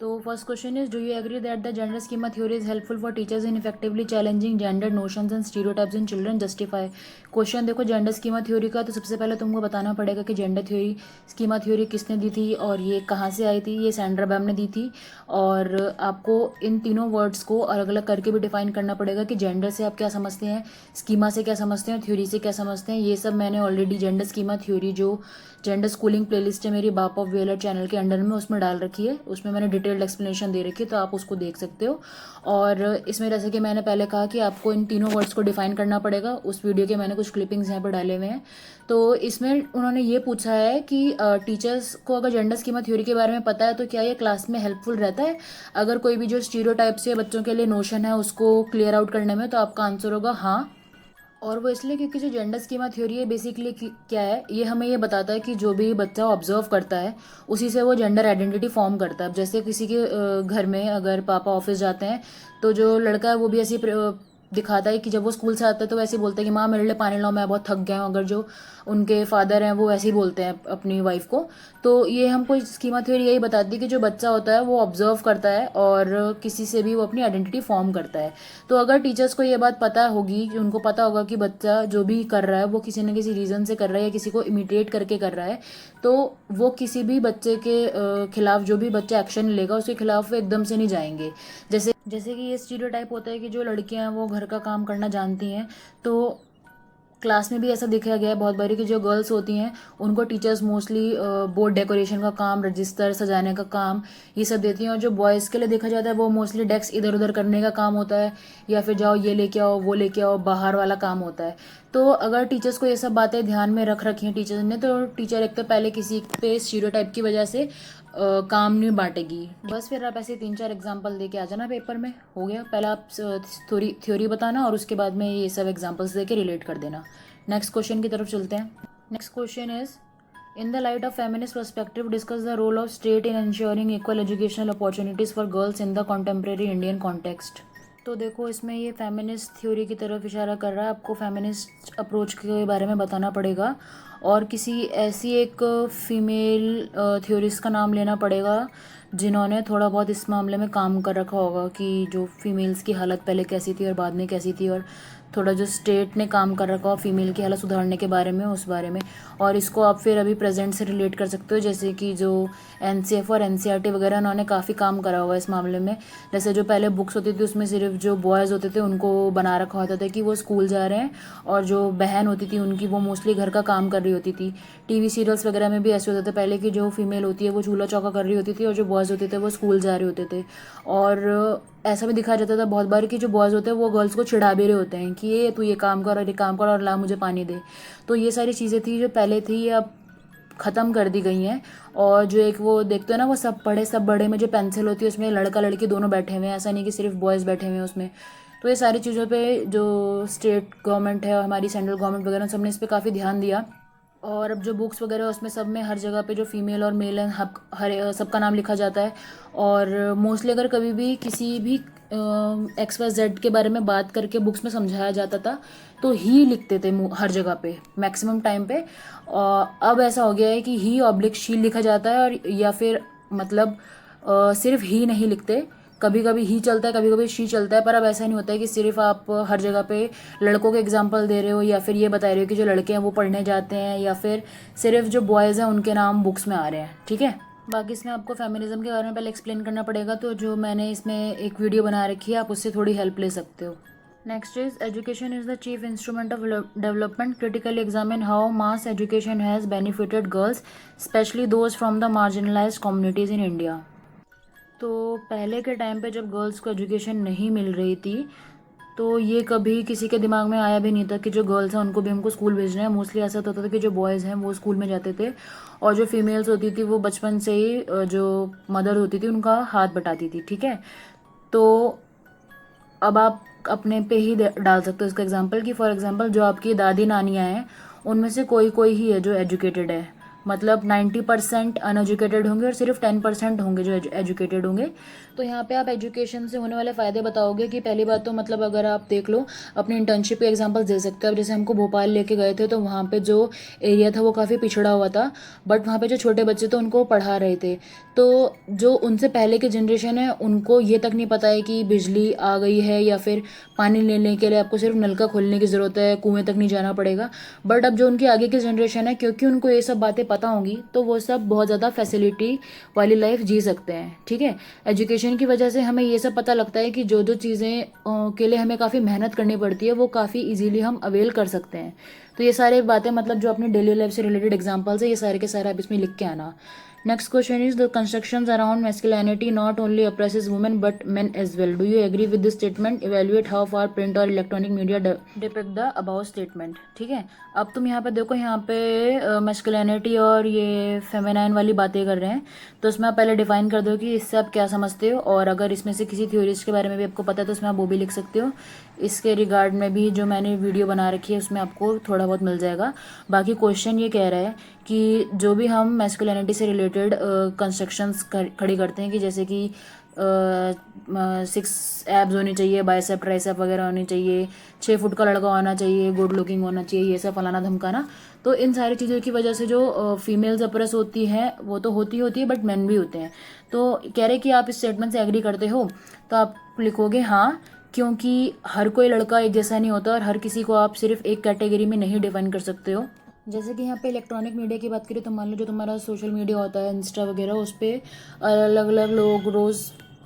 तो first question is, do you agree that the gender schema theory is helpful for teachers in effectively challenging gender notions and stereotypes in children, justify. Question देखो gender schema theory का, तो सबसे पहले तुमको बताना पड़ेगा कि जेंडर थ्योरी स्कीमा थ्योरी किसने दी थी और ये कहाँ से आई थी। ये सैंड्रा बैम ने दी थी। और आपको इन तीनों वर्ड्स को अलग अलग करके भी डिफाइन करना पड़ेगा कि जेंडर से आप क्या समझते हैं, स्कीमा से क्या समझते हैं और थ्योरी से क्या समझते हैं। ये सब मैंने ऑलरेडी जेंडर स्कीमा थ्योरी जो जेंडर स्कूलिंग प्लेलिस्ट है मेरी बाप ऑफ वेलर चैनल के अंडर में, उसमें डाल रखी है। उसमें मैंने डिटेल्ड एक्सप्लेनेशन दे रखी है, तो आप उसको देख सकते हो। और इसमें जैसे कि मैंने पहले कहा कि आपको इन तीनों वर्ड्स को डिफाइन करना पड़ेगा। उस वीडियो के मैंने कुछ क्लिपिंग्स यहाँ पर डाले हुए हैं। तो इसमें उन्होंने ये पूछा है कि टीचर्स को अगर जेंडर स्कीमा थ्योरी के बारे में पता है तो क्या ये क्लास में हेल्पफुल रहता है, अगर कोई भी जो स्टीरियोटाइप से बच्चों के लिए नोशन है उसको क्लियर आउट करने में। तो आपका आंसर होगा हाँ। और वो इसलिए क्योंकि जो जेंडर स्कीमा थ्योरी है बेसिकली क्या है, ये हमें ये बताता है कि जो भी बच्चा ऑब्जर्व करता है उसी से वो जेंडर आइडेंटिटी फॉर्म करता है। अब जैसे किसी के घर में अगर पापा ऑफिस जाते हैं तो जो लड़का है वो भी ऐसी दिखाता है कि जब वो स्कूल से आता है तो वैसे ही बोलता है कि माँ मेरे लिए पानी लाओ, मैं बहुत थक गया हूँ। अगर जो उनके फादर हैं वो ऐसे ही बोलते हैं अपनी वाइफ को। तो ये हमको स्कीमा थ्योरी यही बताती है कि जो बच्चा होता है वो ऑब्जर्व करता है और किसी से भी वो अपनी आइडेंटिटी फॉर्म करता है। तो अगर टीचर्स को ये बात पता होगी कि उनको पता होगा कि बच्चा जो भी कर रहा है वो किसी न किसी रीज़न से कर रहा है या किसी को इमिटेट करके कर रहा है, तो वो किसी भी बच्चे के खिलाफ, जो भी बच्चा एक्शन लेगा उसके खिलाफ वो एकदम से नहीं जाएंगे। जैसे जैसे कि ये स्टीरियोटाइप होता है कि जो लड़कियां हैं वो घर का काम करना जानती हैं। तो क्लास में भी ऐसा देखा गया है बहुत बारी कि जो गर्ल्स होती हैं उनको टीचर्स मोस्टली बोर्ड डेकोरेशन का काम, रजिस्टर सजाने का काम, ये सब देती हैं। और जो बॉयज़ के लिए देखा जाता है वो मोस्टली डेस्क इधर उधर करने का काम होता है, या फिर जाओ ये लेके आओ वो लेके आओ, बाहर वाला काम होता है। तो अगर टीचर्स को ये सब बातें ध्यान में रख रखी हैं टीचर्स ने, तो टीचर एक तो पहले किसी पे स्टीरियोटाइप की वजह से काम नहीं बांटेगी। बस फिर आप ऐसे 3-4 एग्जाम्पल दे के आ जाना पेपर में, हो गया। पहले आप थ्योरी बताना और उसके बाद में ये सब एग्जाम्पल्स दे के रिलेट कर देना। नेक्स्ट क्वेश्चन की तरफ चलते हैं। Next question is, in the light of feminist perspective discuss the role of state in ensuring equal educational opportunities for girls in the contemporary Indian context. तो देखो इसमें ये फेमिनिस्ट थ्योरी की तरफ इशारा कर रहा है। आपको फेमिनिस्ट अप्रोच के बारे में बताना पड़ेगा और किसी ऐसी एक फीमेल थ्योरिस्ट का नाम लेना पड़ेगा जिन्होंने थोड़ा बहुत इस मामले में काम कर रखा होगा कि जो फीमेल्स की हालत पहले कैसी थी और बाद में कैसी थी, और थोड़ा जो स्टेट ने काम कर रखा हो फीमेल की हालत सुधारने के बारे में, उस बारे में। और इसको आप फिर अभी प्रेजेंट से रिलेट कर सकते हो, जैसे कि जो एनसीएफ और एनसीईआरटी वगैरह उन्होंने काफ़ी काम करा हुआ है इस मामले में। जैसे जो पहले बुक्स होती थी उसमें सिर्फ जो बॉयज़ होते थे उनको बना रखा होता था कि वो स्कूल जा रहे हैं, और जो बहन होती थी उनकी वो मोस्टली घर का काम कर रही होती थी। टीवी सीरियल्स वगैरह में भी ऐसे होते थे पहले कि जो फीमेल होती है वो चूल्हा चौका कर रही होती थी और जो बॉयज़ होते थे वो स्कूल जा रहे होते थे। और ऐसा भी दिखाया जाता था बहुत बार कि जो बॉयज़ होते हैं वो गर्ल्स को चिढ़ा भी रहे होते हैं कि ये तू ये काम कर और ये काम कर और ला मुझे पानी दे। तो ये सारी चीज़ें थी जो पहले थी, ये अब ख़त्म कर दी गई हैं। और जो एक वो देखते हो ना, वो सब पढ़े सब बड़े में जो पेंसिल होती है उसमें लड़का लड़की दोनों बैठे हुए हैं, ऐसा नहीं कि सिर्फ बॉयज़ बैठे हुए हैं उसमें। तो ये सारी चीज़ों पे जो स्टेट गवर्नमेंट है और हमारी सेंट्रल गवर्नमेंट वगैरह सबने इस पर काफ़ी ध्यान दिया। और अब जो बुक्स वगैरह उसमें सब में हर जगह पे जो फीमेल और मेल है हर सबका नाम लिखा जाता है। और मोस्टली अगर कभी भी किसी भी एक्स वाई जेड के बारे में बात करके बुक्स में समझाया जाता था तो ही लिखते थे हर जगह पे मैक्सिमम टाइम पे। और अब ऐसा हो गया है कि ही ऑब्लिक शी लिखा जाता है, और या फिर मतलब सिर्फ ही नहीं लिखते, कभी कभी ही चलता है कभी कभी शी चलता है। पर अब ऐसा नहीं होता है कि सिर्फ आप हर जगह पे लड़कों के एग्जांपल दे रहे हो या फिर ये बता रहे हो कि जो लड़के हैं वो पढ़ने जाते हैं, या फिर सिर्फ जो बॉयज़ हैं उनके नाम बुक्स में आ रहे हैं। ठीक है, बाकी इसमें आपको फेमिनिज्म के बारे में पहले एक्सप्लेन करना पड़ेगा, तो जो मैंने इसमें एक वीडियो बना रखी है आप उससे थोड़ी हेल्प ले सकते हो। Next is, education is the chief instrument of development, critically examine how mass education has benefited girls specially those from the marginalised communities in India. तो पहले के टाइम पे जब गर्ल्स को एजुकेशन नहीं मिल रही थी तो ये कभी किसी के दिमाग में आया भी नहीं था कि जो गर्ल्स हैं उनको भी हमको स्कूल भेजना है। मोस्टली ऐसा होता था कि जो बॉयज़ हैं वो स्कूल में जाते थे, और जो फीमेल्स होती थी वो बचपन से ही जो मदर होती थी उनका हाथ बटाती थी। ठीक है, तो अब आप अपने पे ही डाल सकते हो इसका एग्जांपल कि फॉर एग्जांपल जो आपकी दादी नानियाँ हैं उनमें से कोई कोई ही है जो एजुकेटेड है। मतलब 90% अनएजुकेटेड होंगे और सिर्फ 10% होंगे जो एजुकेटेड होंगे। तो यहाँ पे आप एजुकेशन से होने वाले फ़ायदे बताओगे कि पहली बात तो मतलब अगर आप देख लो अपनी इंटर्नशिप के एग्जांपल्स दे सकते हो। अब जैसे हमको भोपाल लेके गए थे तो वहाँ पे जो एरिया था वो काफ़ी पिछड़ा हुआ था, बट वहाँ पे जो छोटे बच्चे थे उनको पढ़ा रहे थे। तो जो उनसे पहले की जनरेशन है उनको ये तक नहीं पता है कि बिजली आ गई है या फिर पानी लेने के लिए आपको सिर्फ नलका खोलने की ज़रूरत है, कुएं तक नहीं जाना पड़ेगा। बट अब जो उनकी आगे की जनरेशन है, क्योंकि उनको ये सब बातें पता होंगी तो वो सब बहुत ज़्यादा फैसिलिटी वाली लाइफ जी सकते हैं। ठीक है, एजुकेशन की वजह से हमें ये सब पता लगता है कि जो जो चीज़ें के लिए हमें काफ़ी मेहनत करनी पड़ती है वो काफ़ी इजीली हम अवेल कर सकते हैं। तो ये सारी बातें मतलब जो अपनी डेली लाइफ से रिलेटेड एग्जांपल्स है ये सारे के सारे आप इसमें लिख के आना। Next question is the constructions around masculinity not only oppresses women but men as well. Do you agree with this statement? Evaluate how far print or electronic media depict the above statement. ठीक है, अब तुम यहाँ पे देखो, यहाँ पे masculinity और ये फेमिनाइन वाली बातें कर रहे हैं, तो उसमें आप पहले डिफाइन कर दो कि इससे आप क्या समझते हो, और अगर इसमें से किसी थ्योरीज के बारे में भी आपको पता है तो उसमें आप वो भी लिख सकते हो। इसके रिगार्ड में भी जो मैंने वीडियो बना रखी है उसमें आपको थोड़ा बहुत मिल जाएगा। बाकी क्वेश्चन ये कह रहा है कि जो भी हम मैस्कुलिनिटी से रिलेटेड कंस्ट्रक्शंस खड़ी करते हैं कि जैसे कि 6 एब्स होनी चाहिए, बाइसेप ट्राइसेप वगैरह होनी चाहिए, 6 फुट का लड़का होना चाहिए, गुड लुकिंग होना चाहिए, ये सब फलाना धमकाना, तो इन सारी चीज़ों की वजह से जो फीमेल्स अप्रेस होती हैं वो तो होती है बट मेन भी होते हैं। तो कह रहे कि आप इस स्टेटमेंट से एग्री करते हो, तो आप लिखोगे हाँ, क्योंकि हर कोई लड़का एक जैसा नहीं होता और हर किसी को आप सिर्फ एक कैटेगरी में नहीं डिफाइन कर सकते हो। जैसे कि यहाँ पे इलेक्ट्रॉनिक मीडिया की बात करें तो मान लो जो तुम्हारा सोशल मीडिया होता है, इंस्टा वगैरह, उस पर अलग अलग लोग रोज़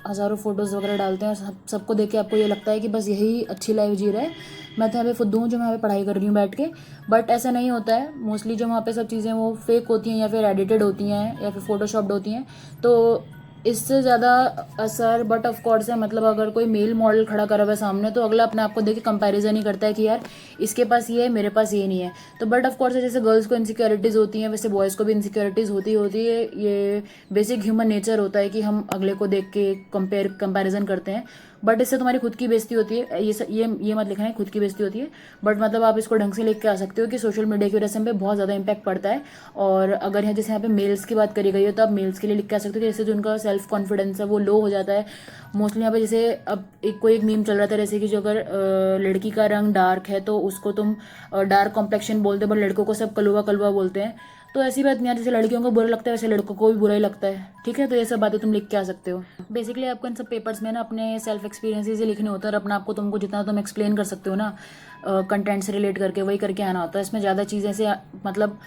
हज़ारों फोटोज़ वगैरह डालते हैं और सबको देख के आपको ये लगता है कि बस यही अच्छी लाइफ जी रहा है, मैं तो यहाँ पे फुद्दू हूँ जो मैं यहाँ पे पढ़ाई कर रही हूँ बैठ के। बट ऐसा नहीं होता है, मोस्टली जो वहाँ पे सब चीज़ें वो फेक होती हैं या फिर एडिटेड होती हैं या फिर फोटोशॉप्ड होती हैं। तो इससे ज़्यादा असर बट ऑफ कोर्स है, मतलब अगर कोई मेल मॉडल खड़ा करा हुआ है सामने तो अगला अपने आप को देख के कंपैरिजन ही करता है कि यार इसके पास ये है, मेरे पास ये नहीं है। तो बट ऑफ कोर्स जैसे गर्ल्स को इनसिक्योरिटीज़ होती हैं वैसे बॉयज़ को भी इनसिक्योरिटीज़ होती है। ये बेसिक ह्यूमन नेचर होता है कि हम अगले को देख के कंपैरिजन करते हैं। बट इससे तुम्हारी खुद की बेइज्जती होती है, ये मत लिखना है खुद की बेइज्जती होती है। बट मतलब आप इसको ढंग से लिख के आ सकते हो कि सोशल मीडिया की वजह से हम पे बहुत ज़्यादा इंपैक्ट पड़ता है। और अगर यहाँ जैसे यहाँ पे मेल्स की बात करी गई है तो आप मेल्स के लिए लिख के आ सकते हो कि जैसे जो उनका सेल्फ कॉन्फिडेंस है वो लो हो जाता है मोस्टली। यहाँ पे जैसे अब एक मीम चल रहा था जैसे कि जो अगर लड़की का रंग डार्क है तो उसको तुम डार्क कॉम्प्लेक्शन बोलते हो, बट लड़कों को सब कलुआ कलुआ बोलते हैं। तो ऐसी बात नहीं है, जैसे लड़कियों को बुरा लगता है वैसे लड़कों को भी बुरा ही लगता है। ठीक है, तो ये सब बातें तुम लिख के आ सकते हो। बेसिकली आपको इन सब पेपर्स में ना अपने सेल्फ एक्सपीरियंसेस ही लिखने होता है और अपना आपको तुमको जितना तुम एक्सप्लेन कर सकते हो ना कंटेंट से रिलेट करके वही करके आना होता है। इसमें ज़्यादा चीज़ें से मतलब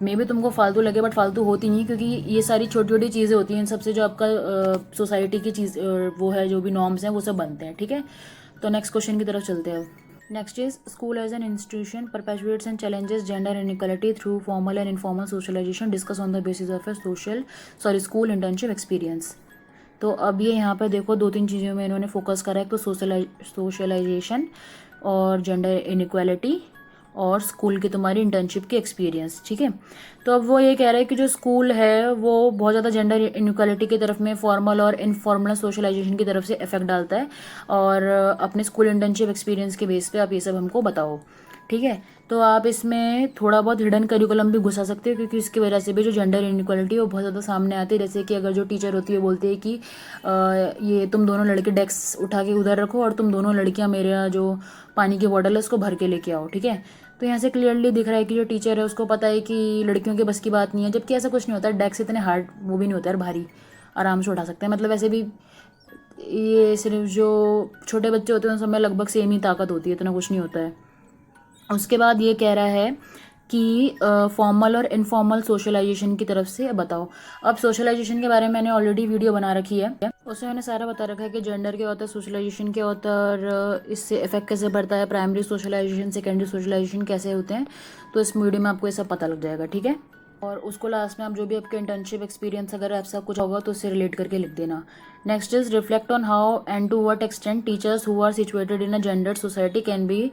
मे भी तुमको फालतू लगे बट फालतू होती नहीं, क्योंकि ये सारी छोटी छोटी चीज़ें होती हैं इन सबसे जो आपका सोसाइटी की चीज़ वो है, जो भी नॉर्म्स हैं वो सब बनते हैं। ठीक है, तो नेक्स्ट क्वेश्चन की तरफ चलते हैं। Next is school as an institution perpetuates and challenges gender inequality through formal and informal socialization. Discuss on the basis of a school internship experience. तो अब ये यहाँ पर देखो 2-3 चीज़ों में इन्होंने फोकस करा है, तो सोशलाइजेशन और जेंडर इनइक्वालिटी और स्कूल की तुम्हारी इंटर्नशिप की एक्सपीरियंस। ठीक है, तो अब वो ये कह रहा है कि जो स्कूल है वो बहुत ज़्यादा जेंडर इनइक्वालिटी की तरफ में फॉर्मल और इनफॉर्मल सोशलाइजेशन की तरफ से इफेक्ट डालता है, और अपने स्कूल इंटर्नशिप एक्सपीरियंस के बेस पे आप ये सब हमको बताओ। ठीक है, तो आप इसमें थोड़ा बहुत हिडन करिकुलम भी घुसा सकते हो, क्योंकि इसकी वजह से भी जो जेंडर इनइक्वालिटी है वो बहुत ज़्यादा सामने आती है। जैसे कि अगर जो टीचर होती है बोलती है कि ये तुम दोनों लड़के डेस्क उठा के उधर रखो और तुम दोनों लड़कियां मेरा जो पानी की बॉटल है उसको भर के लेके आओ। ठीक है, तो यहाँ से क्लियरली दिख रहा है कि जो टीचर है उसको पता है कि लड़कियों के बस की बात नहीं है, जबकि ऐसा कुछ नहीं होता। डेस्क इतने हार्ड वो भी नहीं होता है, भारी आराम से उठा सकते हैं। मतलब ऐसे भी ये सिर्फ जो छोटे बच्चे होते हैं उन सब में लगभग सेम ही ताकत होती है, इतना कुछ नहीं होता है। उसके बाद ये कह रहा है कि फॉर्मल और इनफॉर्मल सोशलाइजेशन की तरफ से बताओ। अब सोशलाइजेशन के बारे में मैंने ऑलरेडी वीडियो बना रखी है, उसमें मैंने सारा बता रखा है कि जेंडर क्या होता है, सोशलाइजेशन क्या होता है और इससे इफेक्ट कैसे पड़ता है, प्राइमरी सोशलाइजेशन सेकेंडरी सोशलाइजेशन कैसे होते हैं। तो इस वीडियो में आपको ये सब पता लग जाएगा। ठीक है, और उसको लास्ट में आप जो भी आपके इंटर्नशिप एक्सपीरियंस अगर ऐसा कुछ होगा तो उससे रिलेट करके लिख देना। Next is reflect on how and to what extent teachers who are situated in a gendered society can be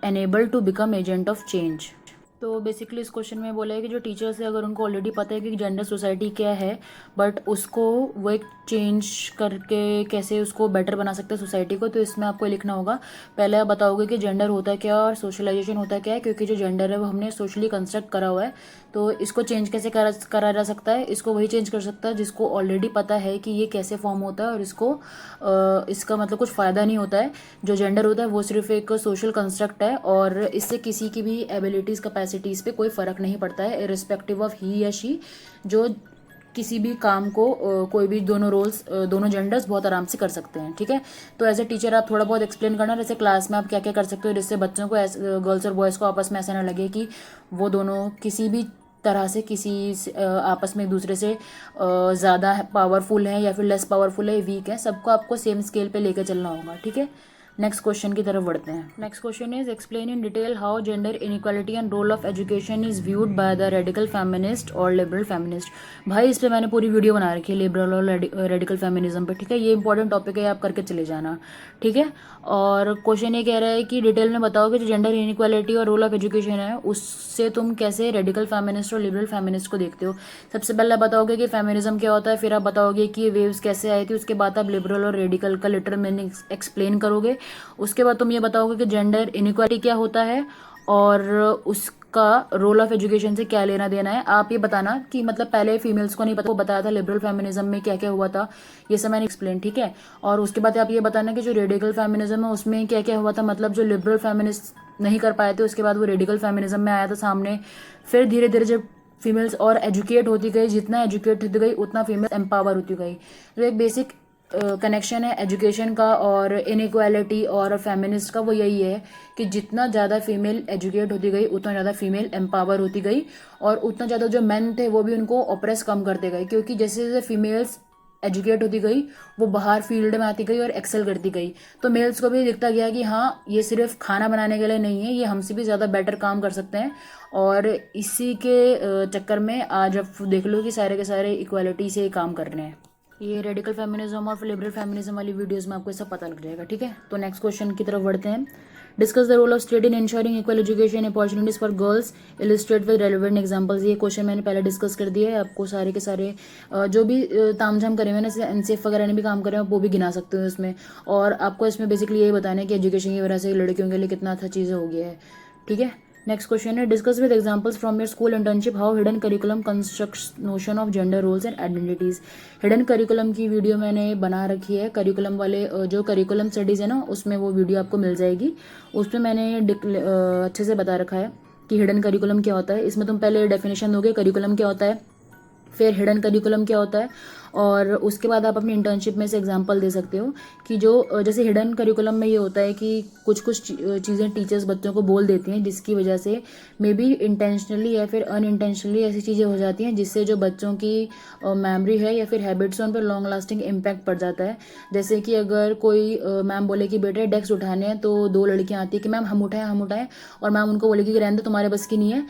enabled to become agent of change. तो बेसिकली इस क्वेश्चन में बोला है कि जो टीचर्स है अगर उनको ऑलरेडी पता है कि जेंडर सोसाइटी क्या है, बट उसको वो एक चेंज करके कैसे उसको बेटर बना सकते हैं सोसाइटी को, तो इसमें आपको लिखना होगा। पहले आप बताओगे कि जेंडर होता क्या और सोशलाइजेशन होता क्या है, क्योंकि जो जेंडर है वो हमने सोशली कंस्ट्रक्ट करा हुआ है। तो इसको चेंज कैसे करा जा सकता है, इसको वही चेंज कर सकता है जिसको ऑलरेडी पता है कि ये कैसे फॉर्म होता है और इसको इसका मतलब कुछ फ़ायदा नहीं होता है। जो जेंडर होता है वो सिर्फ एक सोशल कंस्ट्रक्ट है और इससे किसी की भी एबिलिटीज़ कैपेसिटीज़ पे कोई फ़र्क नहीं पड़ता है, इरिस्पेक्टिव ऑफ ही या शी। जो किसी भी काम को कोई भी दोनों रोल्स दोनों जेंडर्स बहुत आराम से कर सकते हैं। ठीक है, तो एज ए टीचर आप थोड़ा बहुत एक्सप्लेन करना, जैसे क्लास में आप क्या क्या कर सकते हो जिससे बच्चों को गर्ल्स और बॉयज़ को आपस में ऐसा ना लगे कि वो दोनों किसी भी तरह से आपस में एक दूसरे से ज़्यादा पावरफुल है या फिर लेस पावरफुल है, वीक है। सबको आपको सेम स्केल पे लेकर चलना होगा। ठीक है, नेक्स्ट क्वेश्चन की तरफ बढ़ते हैं। Next question is explain in detail how gender inequality and role of education is viewed by the radical feminist और लिबरल फेमिनिस्ट। भाई इस पे मैंने पूरी वीडियो बना रखी है लिबरल और रेडिकल फेमिनिज्म पे। ठीक है, ये इंपॉर्टेंट टॉपिक है, आप करके चले जाना। ठीक है, और क्वेश्चन ये कह रहा है कि डिटेल में बताओ कि जो जेंडर इनइक्वालिटी और रोल ऑफ एजुकेशन है उससे तुम कैसे रेडिकल फेमिनिस्ट और लिबरल फेमिनिस्ट को देखते हो। सबसे पहले बताओगे कि फेमिनिज्म क्या होता है, फिर आप बताओगे कि ये वेव्स कैसे आई थी, उसके बाद आप लिबरल और रेडिकल का लिटरल मीनिंग एक्सप्लेन करोगे। उसके बाद तुम ये बताओगे कि जेंडर इनइक्वालिटी क्या होता है और उसका रोल ऑफ एजुकेशन से क्या लेना देना है। आप ये बताना कि मतलब पहले फीमेल्स को नहीं पता, वो बताया था लिबरल फेमिनिज्म में क्या क्या हुआ था, ये सब मैंने एक्सप्लेन। ठीक है, और उसके बाद आप ये बताना कि जो रेडिकल फेमिनिज्म है उसमें क्या क्या हुआ था, मतलब जो लिबरल फेमिनिस्ट नहीं कर पाए थे उसके बाद वो रेडिकल फेमिनिज्म में आया था सामने। फिर धीरे धीरे जब फीमेल्स और एजुकेट होती गई, जितना एजुकेट होती गई उतना फीमेल एम्पावर होती गई। तो एक बेसिक कनेक्शन है एजुकेशन का और इनइक्वालिटी और फेमिनिस्ट का, वो यही है कि जितना ज़्यादा फीमेल एजुकेट होती गई उतना ज़्यादा फीमेल एम्पावर होती गई और उतना ज़्यादा जो मेन थे वो भी उनको ऑप्रेस कम करते गए, क्योंकि जैसे जैसे फीमेल्स एजुकेट होती गई वो बाहर फील्ड में आती गई और एक्सेल करती गई। तो मेल्स को भी दिखता गया कि हाँ ये सिर्फ खाना बनाने के लिए नहीं है, ये हमसे भी ज़्यादा बेटर काम कर सकते हैं। और इसी के चक्कर में आज आप देख लो कि सारे के सारे इक्वालिटी से काम कर रहे हैं। ये रेडिकल फेमिनिज्म और लिबरल फेमिनिज्म वाली वीडियोस में आपको सब पता लग जाएगा। ठीक है, तो नेक्स्ट क्वेश्चन की तरफ बढ़ते हैं। Discuss the role of state in ensuring equal education opportunities for girls, illustrate with relevant examples. ये क्वेश्चन मैंने पहले डिस्कस कर दिया है, आपको सारे के सारे जो भी तामझाम करे हुए ना, जैसे एनसीएफ वगैरह ने भी काम करे हैं वो भी गिना सकते हो इसमें। और आपको इसमें बेसिकली यही बताना है कि एजुकेशन की वजह से लड़कियों के लिए कितना अच्छा चीज़ें हो गया है। ठीक है, नेक्स्ट क्वेश्चन है discuss with examples from your school internship how hidden curriculum constructs notion of gender roles and identities. Hidden curriculum की वीडियो मैंने बना रखी है, करिकुलम वाले जो करिकुलम स्टडीज़ है ना उसमें वो वीडियो आपको मिल जाएगी। उसमें मैंने अच्छे से बता रखा है कि हिडन करिकुलम क्या होता है। इसमें तुम पहले डेफिनेशन दोगे करिकुलम क्या होता है, फिर हिडन करिकुलम क्या होता है, और उसके बाद आप अपनी इंटर्नशिप में से एग्जांपल दे सकते हो कि जो जैसे हिडन करिकुलम में ये होता है कि कुछ कुछ चीज़ें टीचर्स बच्चों को बोल देती हैं जिसकी वजह से मे बी इंटेंशनली या फिर अनइंटेंशनली ऐसी चीज़ें हो जाती हैं जिससे जो बच्चों की मेमोरी है या फिर हैबिट्स हैं उन पर लॉन्ग लास्टिंग इम्पैक्ट पड़ जाता है। जैसे कि अगर कोई मैम बोले कि बेटे डेस्क उठाने हैं, तो दो लड़कियाँ आती है कि मैम हम उठाएं, और मैम उनको बोलेगी कि रहने दो तुम्हारे बस की नहीं है,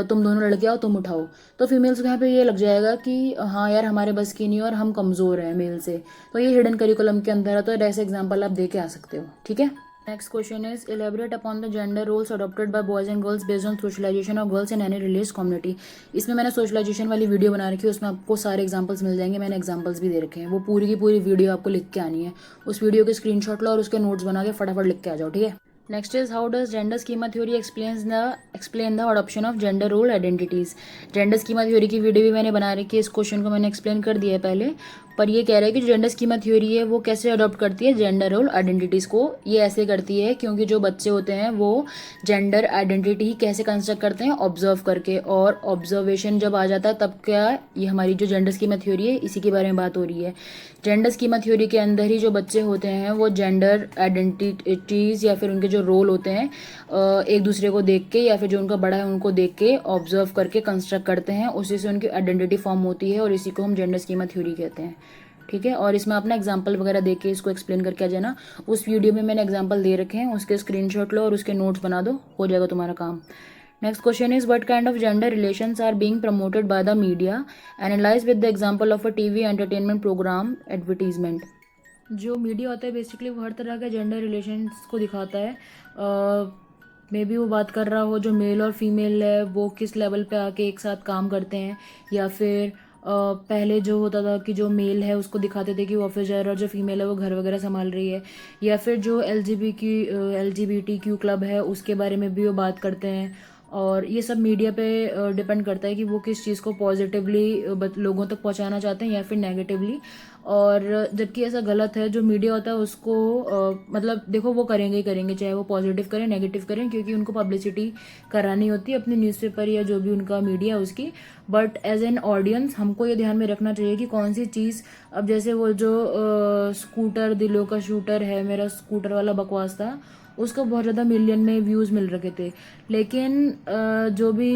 तुम दोनों लड़कियाँ हो तुम उठाओ। तो फीमेल्स को यहाँ पे ये लग जाएगा कि हाँ यार हमारे बस की नहीं और हम कमज़ोर हैं मेल से। तो ये हिडन करिकुलम के अंदर है, तो ऐसे एग्जांपल आप दे के आ सकते हो। ठीक है, next question is elaborate upon the gender roles adopted by boys and girls based on socialisation of girls in any religious community. इसमें मैंने सोशलाइजेशन वाली वीडियो बना रखी है, उसमें आपको सारे एग्जांपल्स मिल जाएंगे, मैंने एग्जांपल्स भी दे रखे हैं। वो पूरी की पूरी वीडियो आपको लिख के आनी है, उस वीडियो के स्क्रीनशॉट लो और उसके नोट्स बना के फटाफट लिख के आ जाओ। ठीक है, next is how does gender schema theory explain the adoption of gender role identities. Gender schema theory की वीडियो भी मैंने बना रखी है, इस क्वेश्चन को मैंने एक्सप्लेन कर दिया है पहले। पर ये कह रहा है कि जो जेंडर स्कीमा थ्योरी है वो कैसे अडॉप्ट करती है जेंडर रोल आइडेंटिटीज़ को। ये ऐसे करती है क्योंकि जो बच्चे होते हैं वो जेंडर आइडेंटिटी कैसे कंस्ट्रक्ट करते हैं, ऑब्जर्व करके, और ऑब्जर्वेशन जब आ जाता है तब क्या ये हमारी जो जेंडर स्कीमा थ्योरी है इसी के बारे में बात हो रही है। जेंडर स्कीमा थ्योरी के अंदर ही जो बच्चे होते हैं वो जेंडर आइडेंटिटीज़ या फिर उनके जो रोल होते हैं एक दूसरे को देख के या फिर जो उनका बड़ा है उनको देख के ऑब्जर्व करके कंस्ट्रक्ट करते हैं, उसी से उनकी आइडेंटिटी फॉर्म होती है और इसी को हम जेंडर स्कीमा थ्योरी कहते हैं। ठीक है, और इसमें अपना एग्जांपल वगैरह दे के इसको एक्सप्लेन करके आ जाना। उस वीडियो में मैंने एग्जांपल दे रखे हैं, उसके स्क्रीनशॉट लो और उसके नोट्स बना दो, हो जाएगा तुम्हारा काम। Next question is what kind of gender relations are being promoted by the media, analyse with the example of a TV entertainment programme advertisement. जो मीडिया होता है बेसिकली वो हर तरह के जेंडर रिलेशंस को दिखाता है। मे बी वो बात कर रहा हो जो मेल और फीमेल है वो किस लेवल पे आके एक साथ काम करते हैं, या फिर पहले जो होता था कि जो मेल है उसको दिखाते थे कि वो ऑफिस जा रहा है और जो फीमेल है वो घर वगैरह संभाल रही है, या फिर जो LGBT क्यू क्लब है उसके बारे में भी वो बात करते हैं। और ये सब मीडिया पे डिपेंड करता है कि वो किस चीज़ को पॉजिटिवली लोगों तक पहुंचाना चाहते हैं या फिर नेगेटिवली। और जबकि ऐसा गलत है, जो मीडिया होता है उसको मतलब देखो वो करेंगे ही करेंगे, चाहे वो पॉजिटिव करें नेगेटिव करें, क्योंकि उनको पब्लिसिटी करानी होती है अपने न्यूज़पेपर या जो भी उनका मीडिया है उसकी। बट एज एन ऑडियंस हमको ये ध्यान में रखना चाहिए कि कौन सी चीज़, अब जैसे वो जो स्कूटर दिलों का शूटर है, मेरा स्कूटर वाला बकवास था, उसको बहुत ज़्यादा मिलियन में व्यूज़ मिल रखे थे। लेकिन जो भी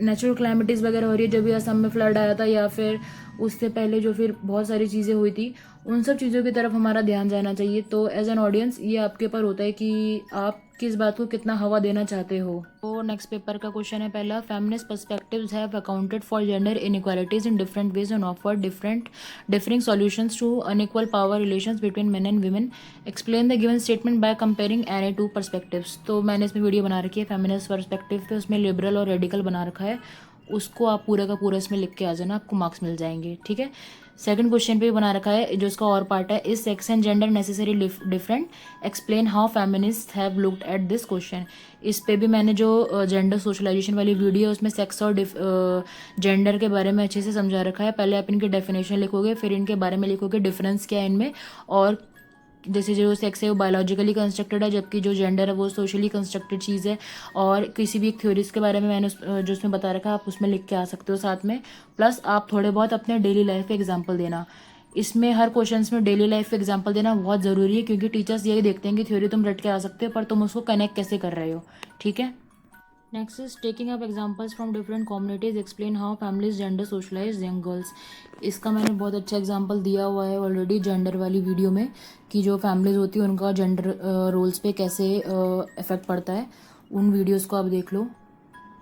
नेचुरल क्लैमिटीज़ वगैरह हो रही है, जब भी असम में फ्लड आया था या फिर उससे पहले जो फिर बहुत सारी चीज़ें हुई थी, उन सब चीज़ों की तरफ हमारा ध्यान जाना चाहिए। तो एज एन ऑडियंस ये आपके ऊपर होता है कि आप किस बात को कितना हवा देना चाहते हो। तो नेक्स्ट पेपर का क्वेश्चन है पहला, feminist perspectives have accounted for gender inequalities in different ways and offer differing solutions to unequal power relations between men and women. Explain the given statement by comparing any two perspectives. तो मैंने इसमें video बना रखी है feminist perspective पे, उसमें liberal और radical बना रखा है, उसको आप पूरा का पूरा इसमें लिख के आ जाना, आपको मार्क्स मिल जाएंगे। ठीक है। सेकंड क्वेश्चन पे बना रखा है जो इसका और पार्ट है, is sex and gender necessary different, explain how feminist have looked at this question. इस पे भी मैंने जो जेंडर सोशलाइजेशन वाली वीडियो है उसमें सेक्स और जेंडर के बारे में अच्छे से समझा रखा है। पहले आप इनकी डेफिनेशन लिखोगे, फिर इनके बारे में लिखोगे डिफरेंस क्या है इनमें, और जैसे जो सेक्स है वो बायोलॉजिकली कंस्ट्रक्टेड है, जबकि जो जेंडर है वो सोशली कंस्ट्रक्टेड चीज़ है। और किसी भी एक थ्योरीज के बारे में मैंने जो उसमें बता रखा है आप उसमें लिख के आ सकते हो साथ में। प्लस आप थोड़े बहुत अपने डेली लाइफ के एग्जाम्पल देना, इसमें हर क्वेश्चन में डेली लाइफ के एग्जाम्पल देना बहुत ज़रूरी है, क्योंकि टीचर्स यही देखते हैं कि थ्योरी तुम रट के आ सकते हो पर तुम उसको कनेक्ट कैसे कर रहे हो। ठीक है। Next is taking up examples from different communities, explain how families gender socialise young girls. इसका मैंने बहुत अच्छा एग्जाम्पल दिया हुआ है ऑलरेडी जेंडर वाली वीडियो में, कि जो फैमिलीज होती है उनका जेंडर रोल्स पे कैसे इफेक्ट पड़ता है। उन वीडियोस को आप देख लो।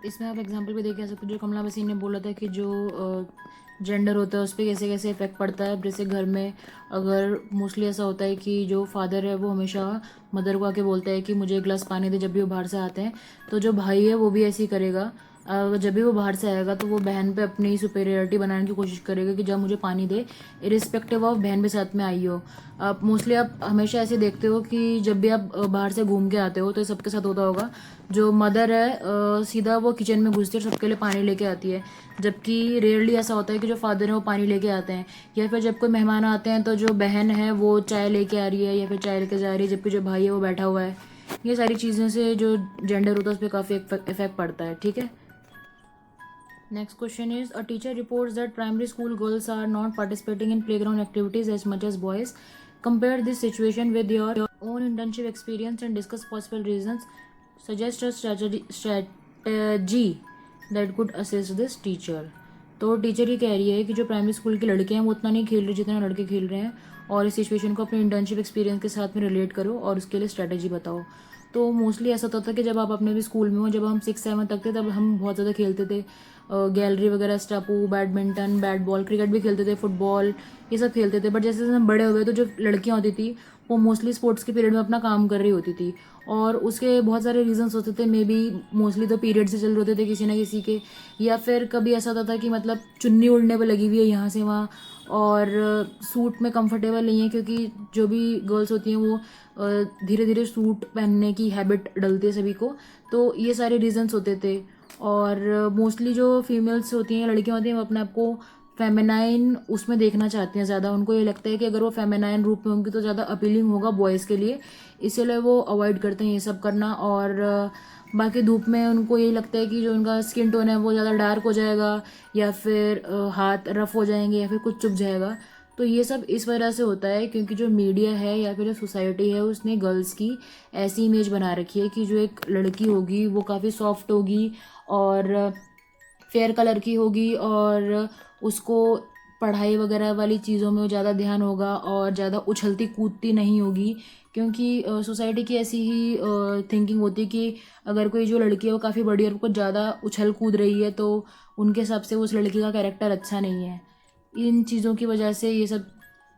इसमें आप एग्जाम्पल भी देख सकते हो, जो कमला बसीन ने बोला था कि जो जेंडर होता है उस पर कैसे कैसे इफेक्ट पड़ता है। जैसे घर में अगर मोस्टली ऐसा होता है कि जो फादर है वो हमेशा मदर को आके बोलता है कि मुझे एक गिलास पानी दे जब भी वो बाहर से आते हैं, तो जो भाई है वो भी ऐसे ही करेगा। जब भी वो बाहर से आएगा तो वो बहन पे अपनी सुपेरियरिटी बनाने की कोशिश करेगा कि जब मुझे पानी दे, इरिस्पेक्टिव ऑफ बहन भी साथ में आई हो। आप मोस्टली आप हमेशा ऐसे देखते हो कि जब भी आप बाहर से घूम के आते हो तो सबके साथ होता होगा, जो मदर है सीधा वो किचन में घुसती है और सबके लिए पानी लेके आती है, जबकि रेयरली ऐसा होता है कि जो फादर है वो पानी लेके आते हैं। या फिर जब कोई मेहमान आते हैं तो जो बहन है वो चाय लेके आ रही है या फिर चाय लेके जा रही है, जबकि जो भाई है वो बैठा हुआ है। ये सारी चीज़ें से जो जेंडर होता है उस पर काफ़ी इफेक्ट पड़ता है। ठीक है। Next question is, a teacher reports that primary school girls are not participating in playground activities as much as boys. Compare this situation with your own internship experience and discuss possible reasons. Suggest a strategy that could assist this teacher. तो teacher ये कह रही है कि जो primary school की लड़के हैं वो उतना नहीं खेल रहे जितना लड़के खेल रहे हैं, और इस सिचुएशन को अपने इंटर्नशिप एक्सपीरियंस के साथ में रिलेट करो और उसके लिए स्ट्रैटेजी बताओ। तो मोस्टली ऐसा होता था कि जब आप अपने भी स्कूल में हो, जब हम 6-7 तक थे तब हम बहुत ज़्यादा खेलते थे, गैलरी वगैरह, स्टापू, बैडमिंटन, बैट बॉल, क्रिकेट भी खेलते थे, फुटबॉल, ये सब खेलते थे। बट जैसे जैसे हम बड़े हुए तो जो लड़कियां होती थी वो मोस्टली स्पोर्ट्स के पीरियड में अपना काम कर रही होती थी, और उसके बहुत सारे रीजंस होते थे। मे बी मोस्टली तो पीरियड से चल रहे होते थे किसी ना किसी के, या फिर कभी ऐसा होता था कि मतलब चुन्नी उड़ने पर लगी हुई है यहाँ से वहाँ, और सूट में कंफर्टेबल नहीं है, क्योंकि जो भी गर्ल्स होती हैं वो धीरे धीरे सूट पहनने की हैबिट डलती है सभी को। तो ये सारे रीजंस होते थे। और मोस्टली जो फीमेल्स होती हैं, लड़कियां होती हैं, वो अपने आप को फेमिनाइन उसमें देखना चाहती हैं ज़्यादा। उनको ये लगता है कि अगर वो फेमिनाइन रूप में होंगी तो ज़्यादा अपीलिंग होगा बॉयज़ के लिए, इसीलिए वो अवॉइड करते हैं ये सब करना। और बाकी धूप में उनको यही लगता है कि जो उनका स्किन टोन है वो ज़्यादा डार्क हो जाएगा, या फिर हाथ रफ हो जाएंगे, या फिर कुछ चुभ जाएगा। तो ये सब इस वजह से होता है क्योंकि जो मीडिया है या फिर जो सोसाइटी है उसने गर्ल्स की ऐसी इमेज बना रखी है कि जो एक लड़की होगी वो काफ़ी सॉफ्ट होगी और फेयर कलर की होगी, और उसको पढ़ाई वगैरह वाली चीज़ों में ज़्यादा ध्यान होगा और ज़्यादा उछलती कूदती नहीं होगी। क्योंकि सोसाइटी की ऐसी ही थिंकिंग होती है कि अगर कोई जो लड़की है वो काफ़ी बड़ी और कुछ ज़्यादा उछल कूद रही है तो उनके हिसाब से उस लड़की का कैरेक्टर अच्छा नहीं है। इन चीज़ों की वजह से ये सब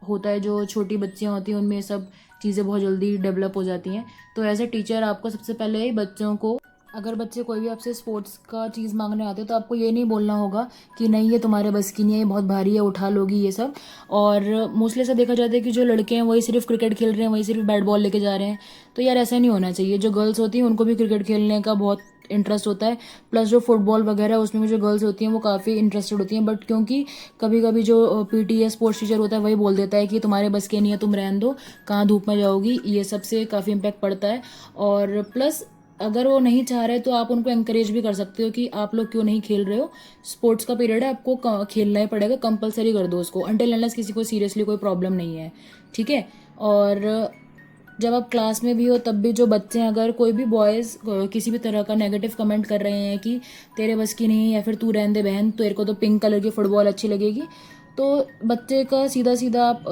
होता है, जो छोटी बच्चियाँ होती हैं उनमें ये सब चीज़ें बहुत जल्दी डेवलप हो जाती हैं। तो एज ए टीचर आपको सबसे पहले ही बच्चों को, अगर बच्चे कोई भी आपसे स्पोर्ट्स का चीज़ मांगने आते हैं तो आपको ये नहीं बोलना होगा कि नहीं ये तुम्हारे बस की नहीं है, ये बहुत भारी है, उठा लोगी ये सब। और मोस्टली ऐसा देखा जाता है कि जो लड़के हैं वही सिर्फ क्रिकेट खेल रहे हैं, वही सिर्फ बैट बॉल लेके जा रहे हैं। तो यार ऐसा नहीं होना चाहिए। जो गर्ल्स होती हैं उनको भी क्रिकेट खेलने का बहुत इंटरेस्ट होता है, प्लस जो फुटबॉल वगैरह है उसमें भी जो गर्ल्स होती हैं वो काफ़ी इंटरेस्टेड होती हैं। बट क्योंकि कभी कभी जो पीटी या स्पोर्ट्स टीचर होता है वही बोल देता है कि तुम्हारे बस के नहीं है, तुम रहने दो, कहाँ धूप में जाओगी, ये सबसे काफ़ी इम्पैक्ट पड़ता है। और प्लस अगर वो नहीं चाह रहे तो आप उनको एंकरेज भी कर सकते हो कि आप लोग क्यों नहीं खेल रहे हो, स्पोर्ट्स का पीरियड है, आपको खेलना ही पड़ेगा, कंपलसरी कर दो उसको, अनटिल अनलेस किसी को सीरियसली कोई प्रॉब्लम नहीं है, ठीक है। और जब आप क्लास में भी हो तब भी जो बच्चे हैं, अगर कोई भी बॉयज़ किसी भी तरह का नेगेटिव कमेंट कर रहे हैं कि तेरे बस की नहीं है या फिर तू रहने दे बहन, तेरे को तो पिंक कलर की फुटबॉल अच्छी लगेगी, तो बच्चे का सीधा सीधा आप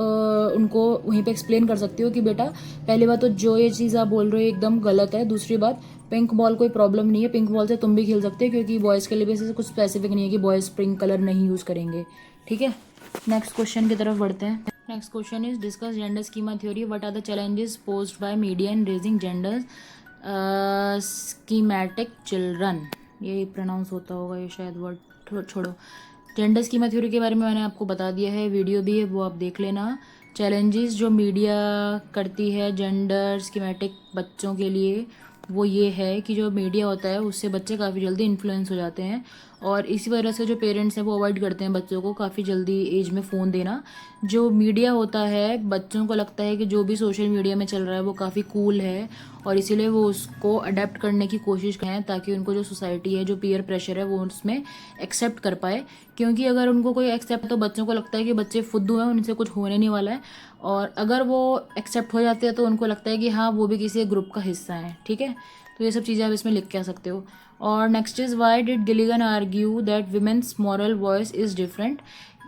उनको वहीं पे एक्सप्लेन कर सकते हो कि बेटा पहली बात तो जो ये चीज़ आप बोल रहे हो एकदम गलत है, दूसरी बात पिंक बॉल कोई प्रॉब्लम नहीं है, पिंक बॉल से तुम भी खेल सकते हो, क्योंकि बॉयज़ के लिए भी ऐसे कुछ स्पेसिफिक नहीं है कि बॉयज़ पिंक कलर नहीं यूज़ करेंगे, ठीक है। नेक्स्ट क्वेश्चन की तरफ बढ़ते हैं। Next question is discuss gender schema theory, what are the challenges posed by media in raising gender schematic children. ये प्रोनाउंस होता होगा ये शायद वर्ड, छोड़ो। जेंडर स्कीमा थ्योरी के बारे में मैंने आपको बता दिया है, वीडियो भी है वो आप देख लेना। चैलेंजेस जो मीडिया करती है जेंडर स्कीमेटिक बच्चों के लिए वो ये है कि जो मीडिया होता है उससे बच्चे काफ़ी जल्दी इन्फ्लुएंस हो जाते हैं, और इसी वजह से जो पेरेंट्स हैं वो अवॉइड करते हैं बच्चों को काफ़ी जल्दी एज में फ़ोन देना। जो मीडिया होता है बच्चों को लगता है कि जो भी सोशल मीडिया में चल रहा है वो काफ़ी कूल है, और इसीलिए वो उसको अडेप्ट करने की कोशिश करें ताकि उनको जो सोसाइटी है, जो पीयर प्रेशर है, वो उसमें एक्सेप्ट कर पाए। क्योंकि अगर उनको कोई एक्सेप्ट, तो बच्चों को लगता है कि बच्चे फुद्दू हैं, उनसे कुछ होने नहीं वाला है, और अगर वो एक्सेप्ट हो जाते हैं तो उनको लगता है कि हाँ वो भी किसी ग्रुप का हिस्सा है, ठीक है। तो ये सब चीज़ें आप इसमें लिख के आ सकते हो। और next is why did Gilligan argue that women's moral voice is different.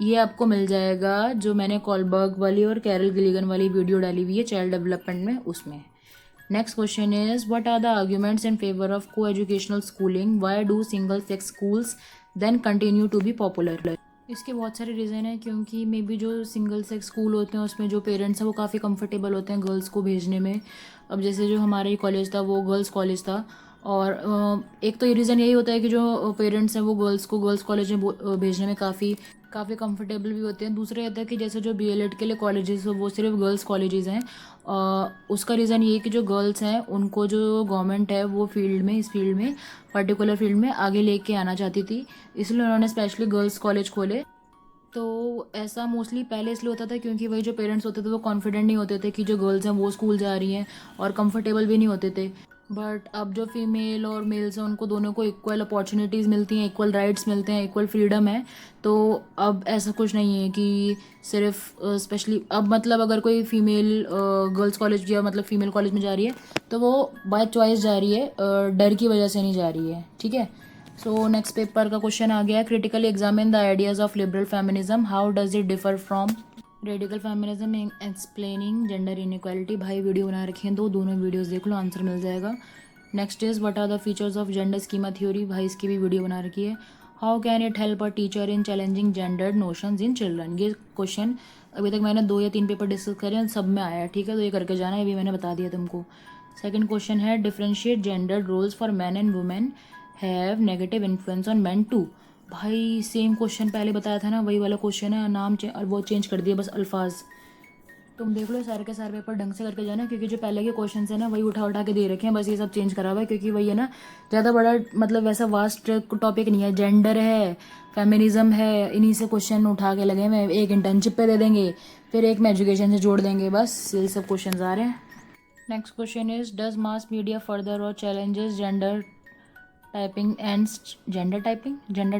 ये आपको मिल जाएगा जो मैंने कॉलबर्ग वाली और कैरल गिलिगन वाली वीडियो डाली हुई है चाइल्ड डेवलपमेंट में, उसमें। Next question is what are the arguments in favour of coeducational schooling, why do single sex schools then continue to be popular. इसके बहुत सारे रीज़न हैं, क्योंकि मे बी जो सिंगल सेक्स स्कूल होते हैं उसमें जो पेरेंट्स हैं वो काफ़ी कंफर्टेबल होते हैं गर्ल्स को भेजने में। अब जैसे जो हमारा ही कॉलेज था वो गर्ल्स कॉलेज था, और एक तो ये रीज़न यही होता है कि जो पेरेंट्स हैं वो गर्ल्स को गर्ल्स कॉलेज में भेजने में काफ़ी काफ़ी कंफर्टेबल भी होते हैं। दूसरा ये था कि जैसे जो बीएलएड के लिए कॉलेजेस हो वो सिर्फ गर्ल्स कॉलेजेस हैं। उसका रीज़न ये है कि जो गर्ल्स हैं उनको जो गवर्नमेंट है वो फील्ड में, इस फील्ड में, पर्टिकुलर फील्ड में आगे लेके आना चाहती थी, इसलिए उन्होंने स्पेशली गर्ल्स कॉलेज खोले। तो ऐसा मोस्टली पहले इसलिए होता था क्योंकि वही जो पेरेंट्स होते थे वो कॉन्फिडेंट नहीं होते थे कि जो गर्ल्स हैं वो स्कूल जा रही हैं, और कंफर्टेबल भी नहीं होते थे। बट अब जो फीमेल और मेल्स हैं उनको दोनों को इक्वल अपॉर्चुनिटीज़ मिलती हैं, इक्वल राइट्स मिलते हैं, इक्वल फ्रीडम है। तो अब ऐसा कुछ नहीं है कि सिर्फ स्पेशली अब मतलब अगर कोई फीमेल गर्ल्स कॉलेज या मतलब फीमेल कॉलेज में जा रही है तो वो बाय चॉइस जा रही है, डर की वजह से नहीं जा रही है, ठीक है। सो नेक्स्ट पेपर का क्वेश्चन आ गया, critically examine the ideas of liberal feminism, how does it differ from radical feminism in explaining gender inequality. भाई वीडियो बना रखे हैं दोनों वीडियोस देख लो, आंसर मिल जाएगा। Next is what are the features of gender schema theory, भाई इसकी भी वीडियो बना रखी है। How can it help a teacher in challenging gender notions in children. ये क्वेश्चन अभी तक मैंने 2 या 3 पेपर डिस्कस करे हैं, सब में आया है, ठीक है, तो ये करके जाना, ये भी मैंने बता दिया तुमको। सेकेंड क्वेश्चन है differentiate gender roles for man and women have negative influence on man too. भाई सेम क्वेश्चन पहले बताया था ना, वही वाला क्वेश्चन है, नाम और वो चेंज कर दिया बस अल्फाज। तुम देख लो सारे के सारे पेपर ढंग से करके जाना, क्योंकि जो पहले के क्वेश्चन है ना वही उठा उठा के दे रखे हैं, बस ये सब चेंज करा हुआ है, क्योंकि वही है ना, ज़्यादा बड़ा मतलब वैसा वास्ट टॉपिक नहीं है, जेंडर है, फेमिनिज्म है, इन्हीं से क्वेश्चन उठा के लगे हैं, एक इंटर्नशिप पे दे देंगे, फिर एक में एजुकेशन से जोड़ देंगे, बस यही सब क्वेश्चन आ रहे हैं। Next question is does mass media further or challenges gender typing and gender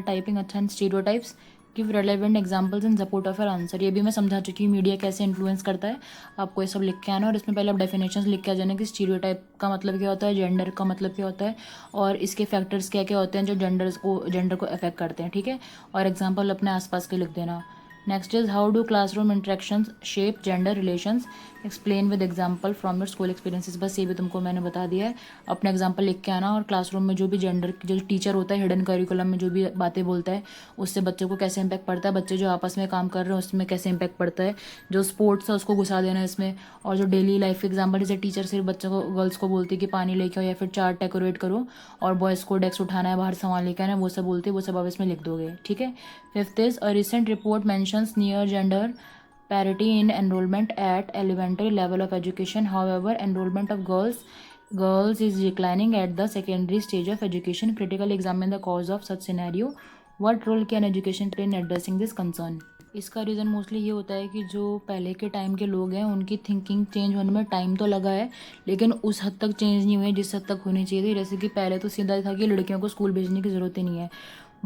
typing अच्छा and stereotypes, give relevant examples in support of your answer. ये भी मैं समझा चुकी हूँ मीडिया कैसे इन्फ्लुएंस करता है, आपको ये सब लिख के आना, और इसमें पहले आप डेफिनेशंस लिख के आ जाना कि स्टीरियोटाइप का मतलब क्या होता है, जेंडर का मतलब क्या होता है, और इसके फैक्टर्स क्या क्या होते हैं जो जेंडर को अफेक्ट करते हैं, ठीक है, और एग्जाम्पल अपने आसपास के लिख देना। Next is how do classroom interactions shape gender relations, explain with example from your school experiences. बस ये भी तुमको मैंने बता दिया है, अपना एग्जांपल लिख के आना। और क्लासरूम में जो भी जेंडर जो टीचर होता है हिडन करिकुलम में जो भी बातें बोलता है उससे बच्चों को कैसे इंपैक्ट पड़ता है, बच्चे जो आपस में काम कर रहे हैं उसमें कैसे इंपैक्ट पड़ता है, जो स्पोर्ट्स है उसको घुसा देना इसमें। और जो डेली लाइफ एग्जाम्पल, जैसे टीचर सिर्फ बच्चों को गर्ल्स को बोलती है कि पानी लेके आओ या फिर चार्ट डेकोरेट करो, और बॉयज़ को डेस्क उठाना है, बाहर सामान लेके आना है, वो सब बोलते हैं, वो सब आप इसमें लिख दोगे, ठीक है। Fifth is a recent report mentions near gender parity in enrollment at elementary level of education. However, enrollment of girls is declining at the secondary stage of education. Critically examine the cause of such scenario. What role can education play in addressing this concern? इसका reason mostly ये होता है कि जो पहले के time के लोग हैं उनकी थिंकिंग चेंज होने में टाइम तो लगा है, लेकिन उस हद तक चेंज नहीं हुई जिस हद तक होनी चाहिए थी। जैसे कि पहले तो सीधा था कि लड़कियों को स्कूल भेजने की ज़रूरत ही नहीं है,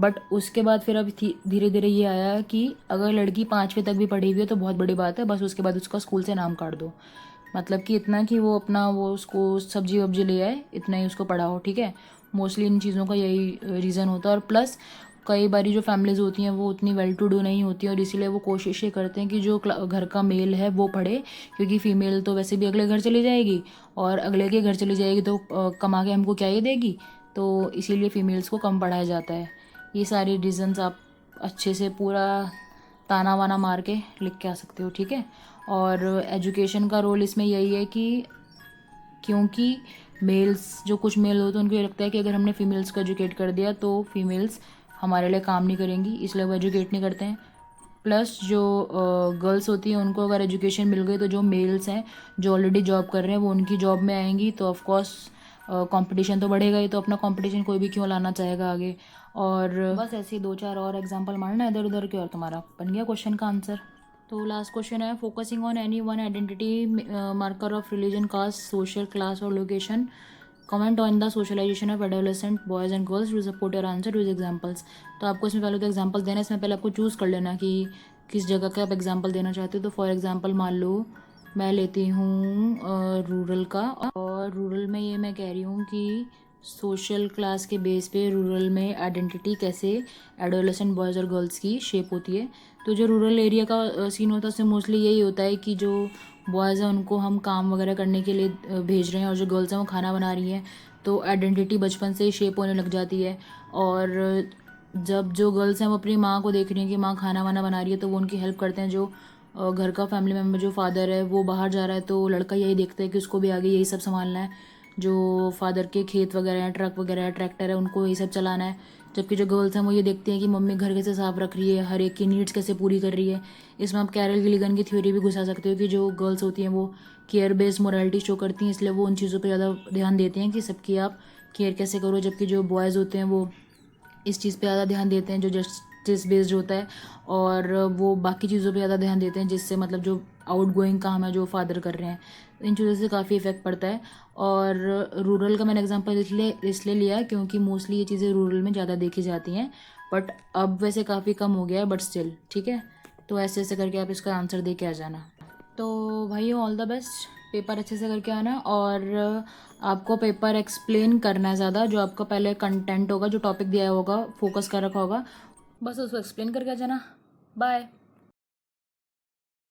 बट उसके बाद फिर अब धीरे धीरे ये आया कि अगर लड़की 5वीं तक भी पढ़ी हुई है तो बहुत बड़ी बात है, बस उसके बाद उसका स्कूल से नाम काट दो। मतलब कि इतना कि वो अपना वो उसको सब्जी वब्जी ले आए, इतना ही उसको पढ़ाओ, ठीक है। मोस्टली इन चीज़ों का यही रीज़न होता है। और प्लस कई बारी जो फैमिलीज़ होती हैं वो उतनी वेल टू डू नहीं होती हैं, और इसीलिए वो कोशिश ये करते हैं कि जो घर का मेल है वो पढ़े, क्योंकि फ़ीमेल तो वैसे भी अगले घर चली जाएगी, और अगले के घर चली जाएगी तो कमा के हमको क्या ही देगी, तो इसीलिए फ़ीमेल्स को कम पढ़ाया जाता है। ये सारे रीज़न्स आप अच्छे से पूरा ताना वाना मार के लिख के आ सकते हो, ठीक है। और एजुकेशन का रोल इसमें यही है कि क्योंकि मेल्स जो कुछ मेल होते हैं उनको ये लगता है कि अगर हमने फीमेल्स को एजुकेट कर दिया तो फीमेल्स हमारे लिए काम नहीं करेंगी, इसलिए वो एजुकेट नहीं करते हैं। प्लस जो गर्ल्स होती हैं उनको अगर एजुकेशन मिल गई तो जो मेल्स हैं जो ऑलरेडी जॉब कर रहे हैं वो उनकी जॉब में आएंगी, तो ऑफकोर्स कंपटीशन तो बढ़ेगा ही, तो अपना कंपटीशन कोई भी क्यों लाना चाहेगा आगे। और बस ऐसे ही 2-4 और एग्जांपल मारना इधर उधर के और तुम्हारा बन गया क्वेश्चन का आंसर। तो लास्ट क्वेश्चन है, focusing on any one identity marker of religion, caste, social class or location, comment on the socialisation of adolescent boys and girls to support your answer with examples. तो आपको इसमें पहले तो examples देना है, इसमें पहले आपको चूज़ कर लेना कि किस जगह का आप एग्जांपल देना चाहते हो। तो फॉर एग्जांपल मान लो मैं लेती हूँ रूरल का, और रूरल में ये मैं कह रही हूँ कि सोशल क्लास के बेस पे रूरल में आइडेंटिटी कैसे एडोलेसेंट बॉयज़ और गर्ल्स की शेप होती है। तो जो रूरल एरिया का सीन होता है उसमें मोस्टली यही होता है कि जो बॉयज़ हैं उनको हम काम वगैरह करने के लिए भेज रहे हैं, और जो गर्ल्स हैं वो खाना बना रही हैं, तो आइडेंटिटी बचपन से ही शेप होने लग जाती है। और जब जो गर्ल्स हैं वो अपनी माँ को देख रही हैं कि माँ खाना वाना बना रही है, तो वो उनकी हेल्प करते हैं। जो घर का फैमिली मेम्बर जो फादर है वो बाहर जा रहा है तो लड़का यही देखता है कि उसको भी आगे यही सब संभालना है। जो फादर के खेत वगैरह हैं, ट्रक वगैरह है, ट्रैक्टर है, उनको यही सब चलाना है। जबकि जो गर्ल्स हैं वो ये देखती हैं कि मम्मी घर कैसे साफ रख रही है, हर एक की नीड्स कैसे पूरी कर रही है। इसमें आप कैरल गिलिगन की थ्योरी भी घुसा सकते हो कि जो गर्ल्स होती हैं वो केयर बेस्ड मोरालिटी शो करती हैं, इसलिए वो उन चीज़ों पर ज़्यादा ध्यान देते हैं कि सबकी आप केयर कैसे करो। जबकि जो बॉयज़ होते हैं वो इस चीज़ पे ज़्यादा ध्यान देते हैं जो जस्टिस बेस्ड होता है, और वो बाकी चीज़ों पे ज़्यादा ध्यान देते हैं जिससे मतलब जो आउट गोइंग काम है जो फादर कर रहे हैं, इन चीज़ों से काफ़ी इफेक्ट पड़ता है। और रूरल का मैंने एग्जांपल इसलिए लिया क्योंकि मोस्टली ये चीज़ें रूरल में ज़्यादा देखी जाती हैं, बट अब वैसे काफ़ी कम हो गया है, बट स्टिल ठीक है। तो ऐसे ऐसे करके आप इसका आंसर दे के आ जाना। तो भाइयों ऑल द बेस्ट, पेपर अच्छे से करके आना, और आपको पेपर एक्सप्लेन करना है ज़्यादा। जो आपका पहले कंटेंट होगा, जो टॉपिक दिया होगा, फोकस कर रखा होगा, बस उसको एक्सप्लेन करके आ जाना। बाय।